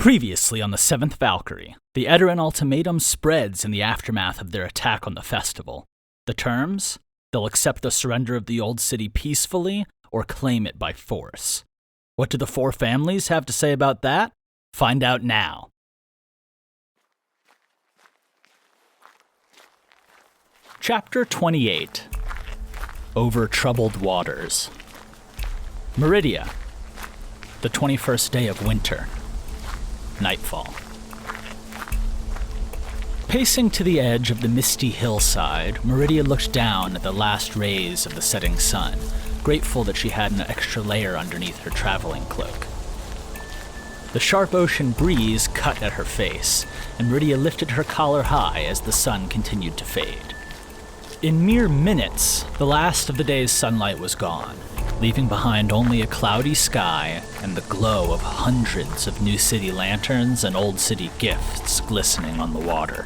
Previously on the Seventh Valkyrie, the Edaran ultimatum spreads in the aftermath of their attack on the festival. The terms? They'll accept the surrender of the old city peacefully or claim it by force. What do the four families have to say about that? Find out now. Chapter 28. Over Troubled Waters. Meridia. The 21st day of winter. Nightfall. Pacing to the edge of the misty hillside, Meridia looked down at the last rays of the setting sun, grateful that she had an extra layer underneath her traveling cloak. The sharp ocean breeze cut at her face, and Meridia lifted her collar high as the sun continued to fade. In mere minutes, the last of the day's sunlight was gone, leaving behind only a cloudy sky and the glow of hundreds of new city lanterns and old city gifts glistening on the water.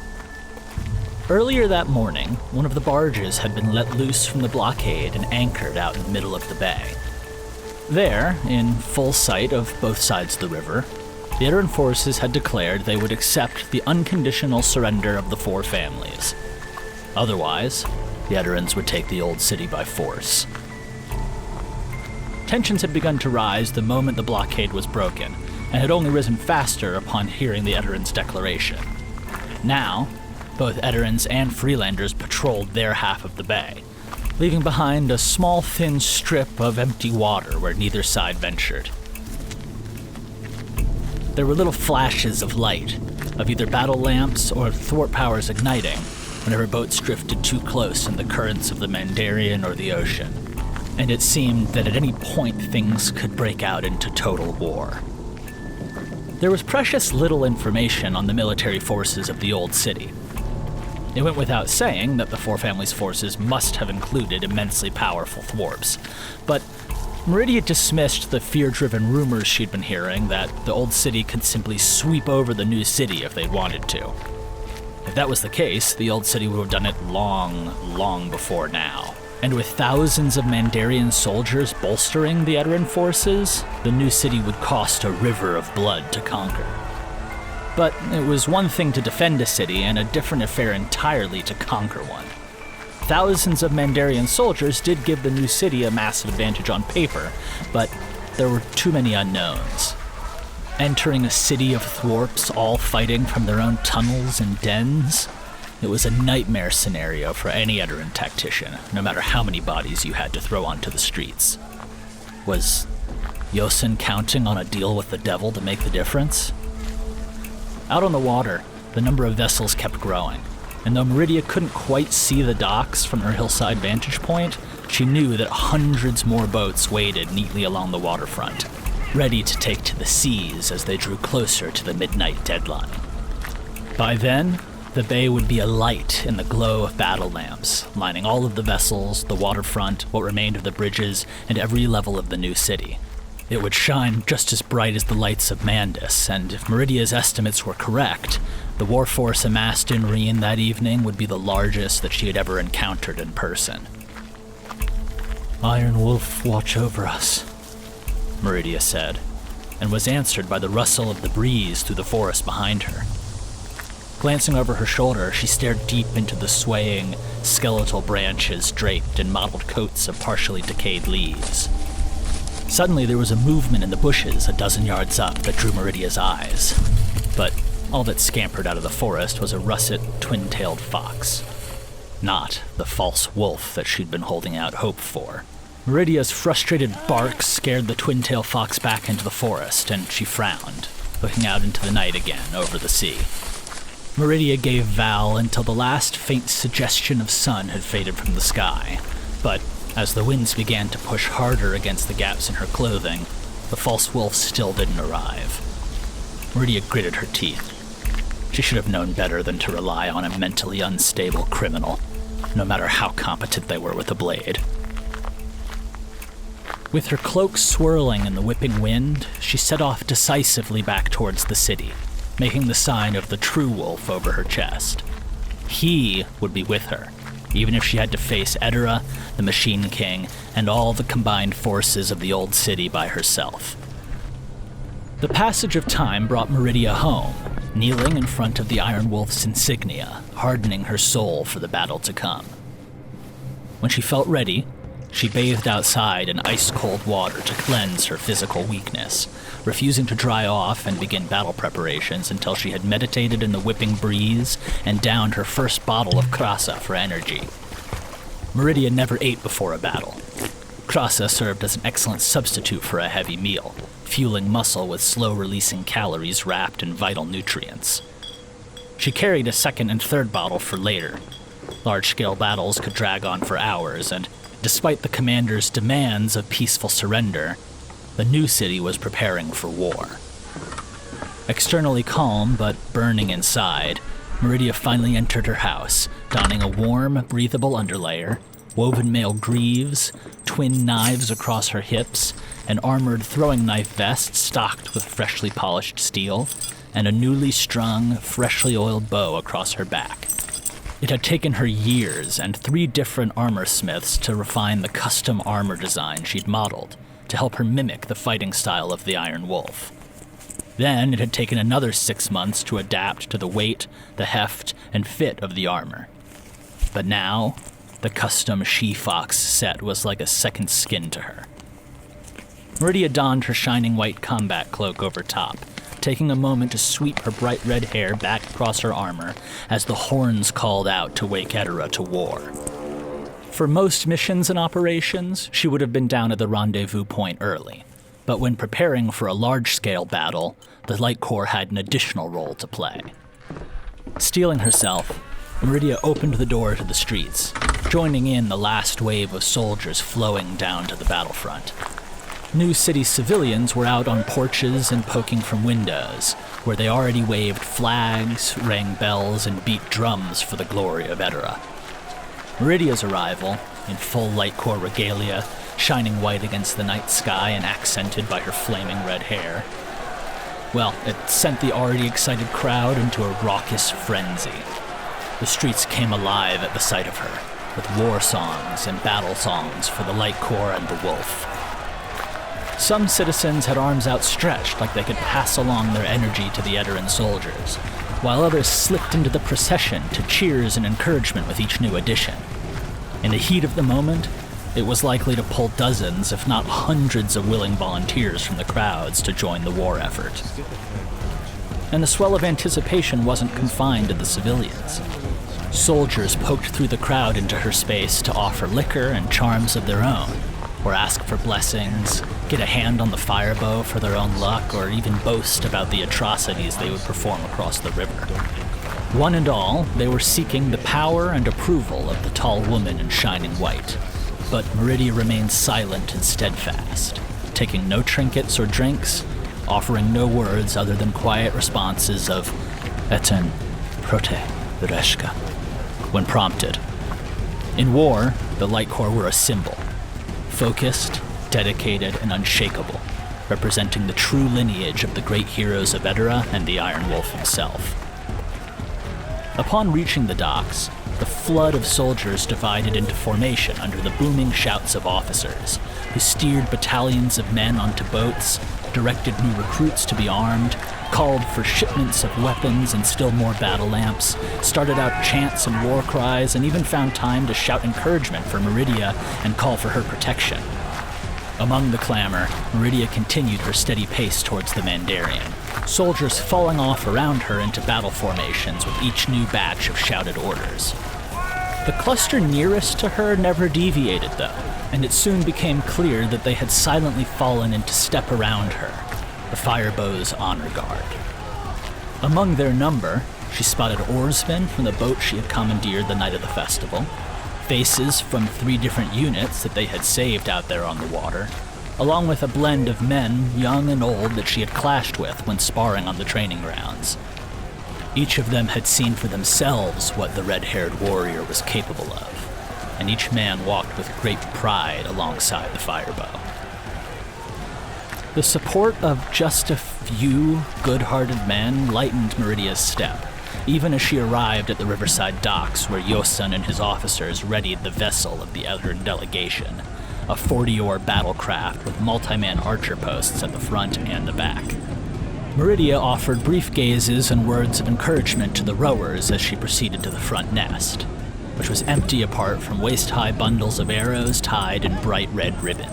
Earlier that morning, one of the barges had been let loose from the blockade and anchored out in the middle of the bay. There, in full sight of both sides of the river, the Edaran forces had declared they would accept the unconditional surrender of the four families. Otherwise, the Edarans would take the old city by force. Tensions had begun to rise the moment the blockade was broken, and had only risen faster upon hearing the Edarans' declaration. Now, both Edarans and Freelanders patrolled their half of the bay, leaving behind a small thin strip of empty water where neither side ventured. There were little flashes of light, of either battle lamps or thwart powers igniting, whenever boats drifted too close in the currents of the Mandarian or the ocean, and it seemed that at any point things could break out into total war. There was precious little information on the military forces of the old city. It went without saying that the four families' forces must have included immensely powerful thwarps, but Meridia dismissed the fear-driven rumors she'd been hearing that the old city could simply sweep over the new city if they wanted to. If that was the case, the old city would have done it long before now. And with thousands of Mandarian soldiers bolstering the Edaran forces, the new city would cost a river of blood to conquer. But it was one thing to defend a city and a different affair entirely to conquer one. Thousands of Mandarian soldiers did give the new city a massive advantage on paper, but there were too many unknowns. Entering a city of thwarps all fighting from their own tunnels and dens, it was a nightmare scenario for any Edaran tactician, no matter how many bodies you had to throw onto the streets. Was Yosin counting on a deal with the devil to make the difference? Out on the water, the number of vessels kept growing, and though Meridia couldn't quite see the docks from her hillside vantage point, she knew that hundreds more boats waited neatly along the waterfront, ready to take to the seas as they drew closer to the midnight deadline. By then, the bay would be alight in the glow of battle lamps, lining all of the vessels, the waterfront, what remained of the bridges, and every level of the new city. It would shine just as bright as the lights of Mandus, and if Meridia's estimates were correct, the war force amassed in Reen that evening would be the largest that she had ever encountered in person. "Iron Wolf, watch over us," Meridia said, and was answered by the rustle of the breeze through the forest behind her. Glancing over her shoulder, she stared deep into the swaying, skeletal branches draped in mottled coats of partially decayed leaves. Suddenly there was a movement in the bushes a dozen yards up that drew Meridia's eyes, but all that scampered out of the forest was a russet, twin-tailed fox. Not the false wolf that she'd been holding out hope for. Meridia's frustrated bark scared the twin-tailed fox back into the forest, and she frowned, looking out into the night again over the sea. Meridia gave Val until the last faint suggestion of sun had faded from the sky, but as the winds began to push harder against the gaps in her clothing, the false wolf still didn't arrive. Meridia gritted her teeth. She should have known better than to rely on a mentally unstable criminal, no matter how competent they were with a blade. With her cloak swirling in the whipping wind, she set off decisively back towards the city, making the sign of the true wolf over her chest. He would be with her, even if she had to face Edaran, the Machine King, and all the combined forces of the old city by herself. The passage of time brought Meridia home, kneeling in front of the Iron Wolf's insignia, hardening her soul for the battle to come. When she felt ready, she bathed outside in ice-cold water to cleanse her physical weakness, refusing to dry off and begin battle preparations until she had meditated in the whipping breeze and downed her first bottle of krasa for energy. Meridia never ate before a battle. Krasa served as an excellent substitute for a heavy meal, fueling muscle with slow-releasing calories wrapped in vital nutrients. She carried a second and third bottle for later. Large-scale battles could drag on for hours, and despite the commander's demands of peaceful surrender, the new city was preparing for war. Externally calm, but burning inside, Meridia finally entered her house, donning a warm, breathable underlayer, woven mail greaves, twin knives across her hips, an armored throwing knife vest stocked with freshly polished steel, and a newly strung, freshly oiled bow across her back. It had taken her years and 3 different armor smiths to refine the custom armor design she'd modeled, to help her mimic the fighting style of the Iron Wolf. Then it had taken another 6 months to adapt to the weight, the heft, and fit of the armor. But now, the custom she-fox set was like a second skin to her. Meridia donned her shining white combat cloak over top, taking a moment to sweep her bright red hair back across her armor as the horns called out to wake Edaran to war. For most missions and operations, she would have been down at the rendezvous point early, but when preparing for a large-scale battle, the Light Corps had an additional role to play. Steeling herself, Meridia opened the door to the streets, joining in the last wave of soldiers flowing down to the battlefront. New city civilians were out on porches and poking from windows, where they already waved flags, rang bells, and beat drums for the glory of Edaran. Meridia's arrival, in full Light Corps regalia, shining white against the night sky and accented by her flaming red hair, well, it sent the already excited crowd into a raucous frenzy. The streets came alive at the sight of her, with war songs and battle songs for the Light Corps and the Wolf. Some citizens had arms outstretched like they could pass along their energy to the Edaran soldiers, while others slipped into the procession to cheers and encouragement with each new addition. In the heat of the moment, it was likely to pull dozens, if not hundreds of willing volunteers from the crowds to join the war effort. And the swell of anticipation wasn't confined to the civilians. Soldiers poked through the crowd into her space to offer liquor and charms of their own, or ask for blessings, get a hand on the firebow for their own luck, or even boast about the atrocities they would perform across the river. One and all, they were seeking the power and approval of the tall woman in shining white. But Meridia remained silent and steadfast, taking no trinkets or drinks, offering no words other than quiet responses of "Eten, prote, Reshka," when prompted. In war, the Light Corps were a symbol, focused, dedicated, and unshakable, representing the true lineage of the great heroes of Edaran and the Iron Wolf himself. Upon reaching the docks, the flood of soldiers divided into formation under the booming shouts of officers, who steered battalions of men onto boats, directed new recruits to be armed, called for shipments of weapons and still more battle lamps, started out chants and war cries, and even found time to shout encouragement for Meridia and call for her protection. Among the clamor, Meridia continued her steady pace towards the Mandarian, soldiers falling off around her into battle formations with each new batch of shouted orders. The cluster nearest to her never deviated, though, and it soon became clear that they had silently fallen into step around her, the firebow's honor guard. Among their number, she spotted oarsmen from the boat she had commandeered the night of the festival, faces from 3 different units that they had saved out there on the water, along with a blend of men, young and old, that she had clashed with when sparring on the training grounds. Each of them had seen for themselves what the red-haired warrior was capable of, and each man walked with great pride alongside the firebow. The support of just a few good-hearted men lightened Meridia's step, even as she arrived at the riverside docks where Yosan and his officers readied the vessel of the Edaran delegation, a 40-oar battlecraft with multi-man archer posts at the front and the back. Meridia offered brief gazes and words of encouragement to the rowers as she proceeded to the front nest, which was empty apart from waist-high bundles of arrows tied in bright red ribbon.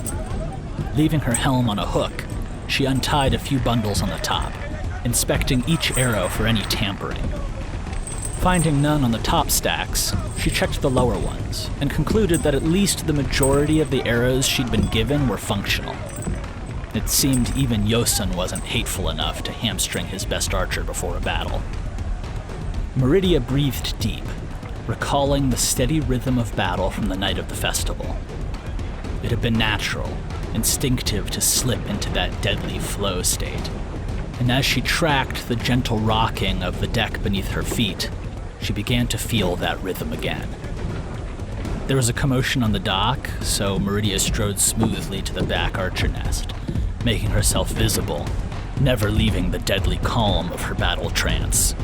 Leaving her helm on a hook, she untied a few bundles on the top, inspecting each arrow for any tampering. Finding none on the top stacks, she checked the lower ones and concluded that at least the majority of the arrows she'd been given were functional. It seemed even Yosun wasn't hateful enough to hamstring his best archer before a battle. Meridia breathed deep, recalling the steady rhythm of battle from the night of the festival. It had been natural, instinctive to slip into that deadly flow state, and as she tracked the gentle rocking of the deck beneath her feet, she began to feel that rhythm again. There was a commotion on the dock, so Meridia strode smoothly to the back archer nest, making herself visible, never leaving the deadly calm of her battle trance.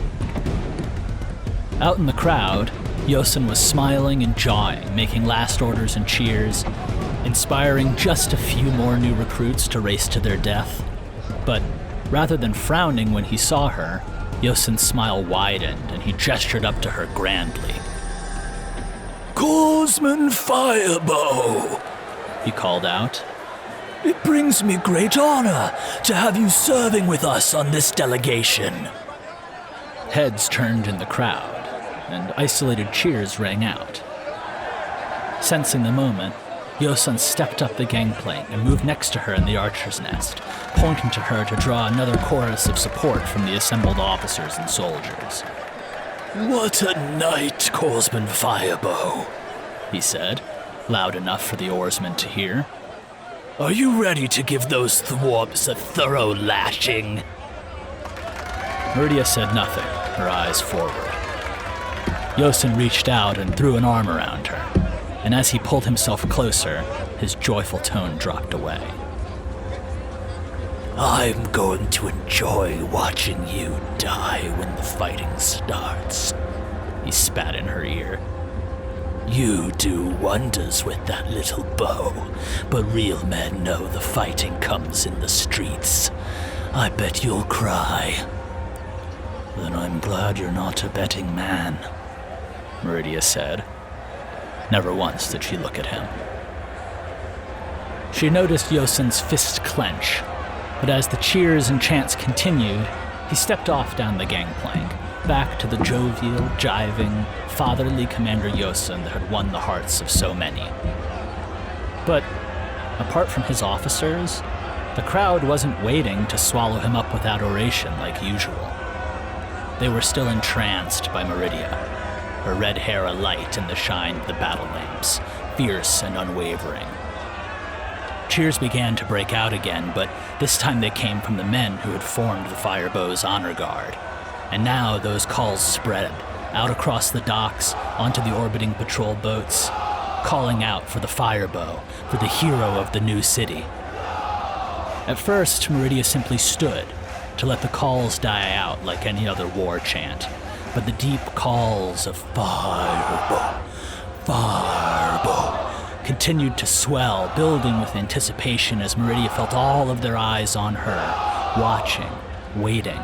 Out in the crowd, Yosun was smiling and jawing, making last orders and cheers, inspiring just a few more new recruits to race to their death. But rather than frowning when he saw her, Yosun's smile widened and he gestured up to her grandly. "Corsman Firebow," he called out. "It brings me great honor to have you serving with us on this delegation." Heads turned in the crowd, and isolated cheers rang out. Sensing the moment, Yosun stepped up the gangplank and moved next to her in the archer's nest, pointing to her to draw another chorus of support from the assembled officers and soldiers. "What a night, Corsman Firebow," he said, loud enough for the oarsmen to hear. "Are you ready to give those thwarps a thorough lashing?" Meridia said nothing, her eyes forward. Yosun reached out and threw an arm around her, and as he pulled himself closer, his joyful tone dropped away. "I'm going to enjoy watching you die when the fighting starts," he spat in her ear. "You do wonders with that little bow, but real men know the fighting comes in the streets. I bet you'll cry." "Then I'm glad you're not a betting man," Meridia said. Never once did she look at him. She noticed Yosun's fist clench, but as the cheers and chants continued, he stepped off down the gangplank, back to the jovial, jiving, fatherly Commander Yosun that had won the hearts of so many. But apart from his officers, the crowd wasn't waiting to swallow him up with adoration like usual. They were still entranced by Meridia, her red hair alight in the shine of the battle lamps, fierce and unwavering. Cheers began to break out again, but this time they came from the men who had formed the Firebow's honor guard. And now those calls spread out across the docks onto the orbiting patrol boats, calling out for the Firebow, for the hero of the new city. At first, Meridia simply stood to let the calls die out like any other war chant, but the deep calls of Firebow, Firebow continued to swell, building with anticipation as Meridia felt all of their eyes on her, watching, waiting.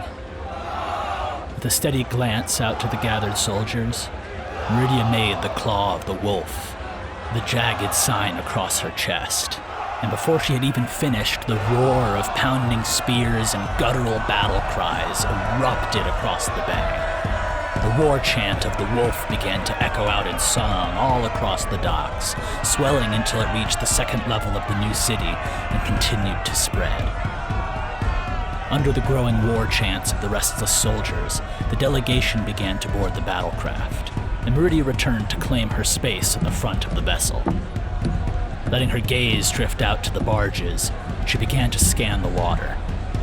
With a steady glance out to the gathered soldiers, Meridia made the claw of the wolf, the jagged sign across her chest, and before she had even finished, the roar of pounding spears and guttural battle cries erupted across the bay. The war chant of the wolf began to echo out in song all across the docks, swelling until it reached the second level of the new city and continued to spread. Under the growing war chants of the restless soldiers, the delegation began to board the battlecraft, and Meridia returned to claim her space at the front of the vessel. Letting her gaze drift out to the barges, she began to scan the water,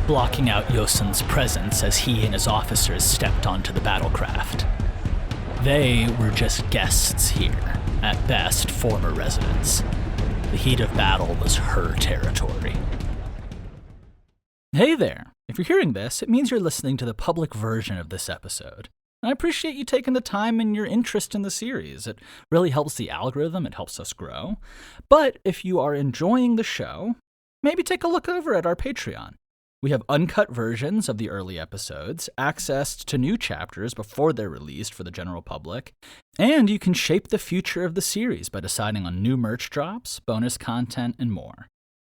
blocking out Yosun's presence as he and his officers stepped onto the battlecraft. They were just guests here, at best former residents. The heat of battle was her territory. Hey there! If you're hearing this, it means you're listening to the public version of this episode. I appreciate you taking the time and your interest in the series. It really helps the algorithm, it helps us grow. But if you are enjoying the show, maybe take a look over at our Patreon. We have uncut versions of the early episodes, access to new chapters before they're released for the general public, and you can shape the future of the series by deciding on new merch drops, bonus content, and more.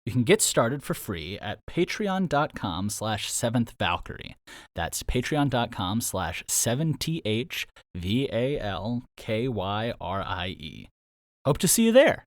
You can get started for free at patreon.com/Seventh Valkyrie. That's patreon.com/7THVALKYRIE. Hope to see you there.